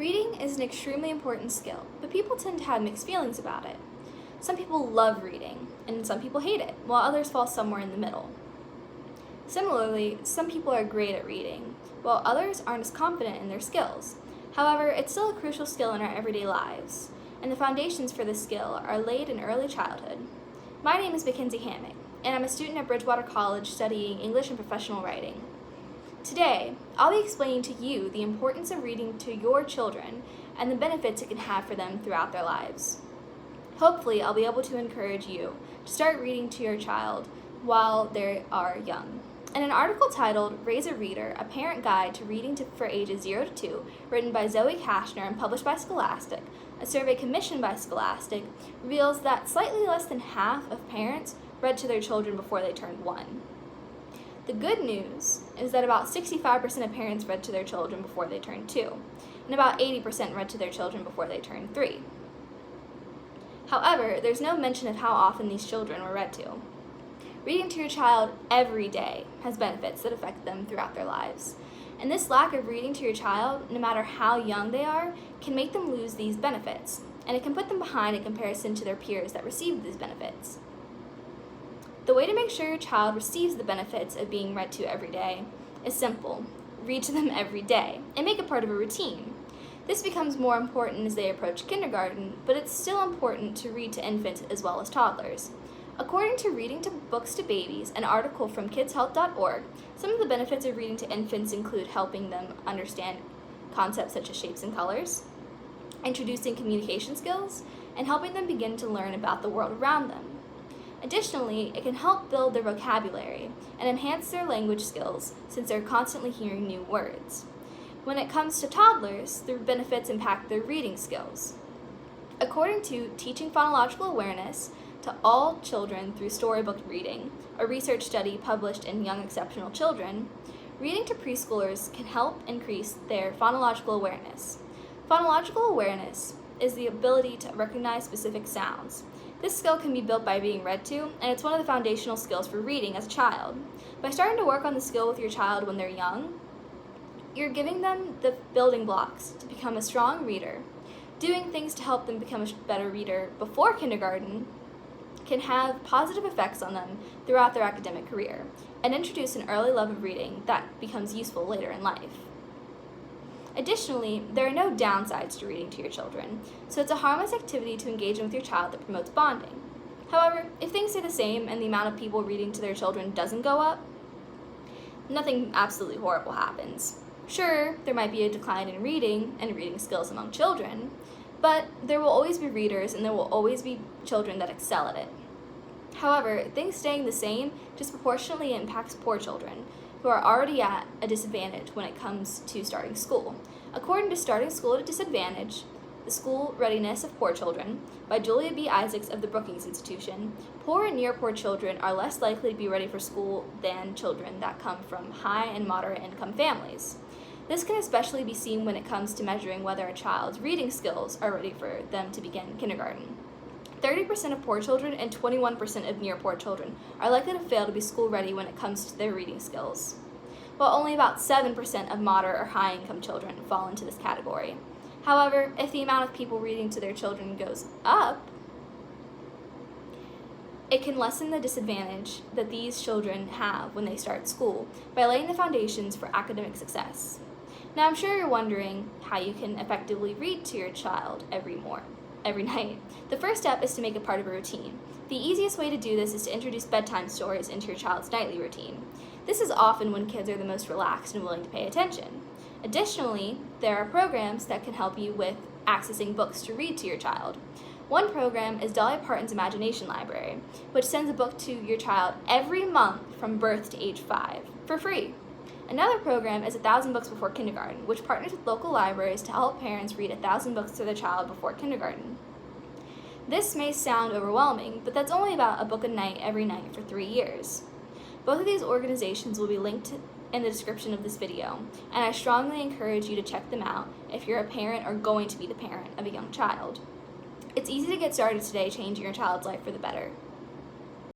Reading is an extremely important skill, but people tend to have mixed feelings about it. Some people love reading, and some people hate it, while others fall somewhere in the middle. Similarly, some people are great at reading, while others aren't as confident in their skills. However, it's still a crucial skill in our everyday lives, and the foundations for this skill are laid in early childhood. My name is Mackenzie Hammock, and I'm a student at Bridgewater College studying English and professional writing. Today, I'll be explaining to you the importance of reading to your children and the benefits it can have for them throughout their lives. Hopefully, I'll be able to encourage you to start reading to your child while they are young. In an article titled Raise a Reader, A Parent Guide to Reading for Ages 0 to 2, written by Zoe Kashner and published by Scholastic, a survey commissioned by Scholastic reveals that slightly less than half of parents read to their children before they turned 1. The good news is that about 65% of parents read to their children before they turned 2, and about 80% read to their children before they turned 3. However, there's no mention of how often these children were read to. Reading to your child every day has benefits that affect them throughout their lives. And this lack of reading to your child, no matter how young they are, can make them lose these benefits, and it can put them behind in comparison to their peers that receive these benefits. The way to make sure your child receives the benefits of being read to every day is simple. Read to them every day and make it part of a routine. This becomes more important as they approach kindergarten, but it's still important to read to infants as well as toddlers. According to Reading to Books to Babies, an article from KidsHealth.org, some of the benefits of reading to infants include helping them understand concepts such as shapes and colors, introducing communication skills, and helping them begin to learn about the world around them. Additionally, it can help build their vocabulary and enhance their language skills since they're constantly hearing new words. When it comes to toddlers, the benefits impact their reading skills. According to Teaching Phonological Awareness to All Children Through Storybook Reading, a research study published in Young Exceptional Children, reading to preschoolers can help increase their phonological awareness. Phonological awareness is the ability to recognize specific sounds. This skill can be built by being read to, and it's one of the foundational skills for reading as a child. By starting to work on the skill with your child when they're young, you're giving them the building blocks to become a strong reader. Doing things to help them become a better reader before kindergarten can have positive effects on them throughout their academic career and introduce an early love of reading that becomes useful later in life. Additionally, there are no downsides to reading to your children, so it's a harmless activity to engage in with your child that promotes bonding. However, if things stay the same and the amount of people reading to their children doesn't go up, nothing absolutely horrible happens. Sure, there might be a decline in reading and reading skills among children, but there will always be readers and there will always be children that excel at it. However, things staying the same disproportionately impacts poor children, who are already at a disadvantage when it comes to starting school. According to Starting School at a Disadvantage, The School Readiness of Poor Children, by Julia B. Isaacs of the Brookings Institution, poor and near poor children are less likely to be ready for school than children that come from high and moderate income families. This can especially be seen when it comes to measuring whether a child's reading skills are ready for them to begin kindergarten. 30% of poor children and 21% of near poor children are likely to fail to be school ready when it comes to their reading skills, while only about 7% of moderate or high income children fall into this category. However, if the amount of people reading to their children goes up, it can lessen the disadvantage that these children have when they start school by laying the foundations for academic success. Now, I'm sure you're wondering how you can effectively read to your child every night. The first step is to make it part of a routine. The easiest way to do this is to introduce bedtime stories into your child's nightly routine. This is often when kids are the most relaxed and willing to pay attention. Additionally, there are programs that can help you with accessing books to read to your child. One program is Dolly Parton's Imagination Library, which sends a book to your child every month from birth to age 5 for free. Another program is 1,000 Books Before Kindergarten, which partners with local libraries to help parents read 1,000 books to their child before kindergarten. This may sound overwhelming, but that's only about a book a night every night for 3 years. Both of these organizations will be linked in the description of this video, and I strongly encourage you to check them out if you're a parent or going to be the parent of a young child. It's easy to get started today changing your child's life for the better.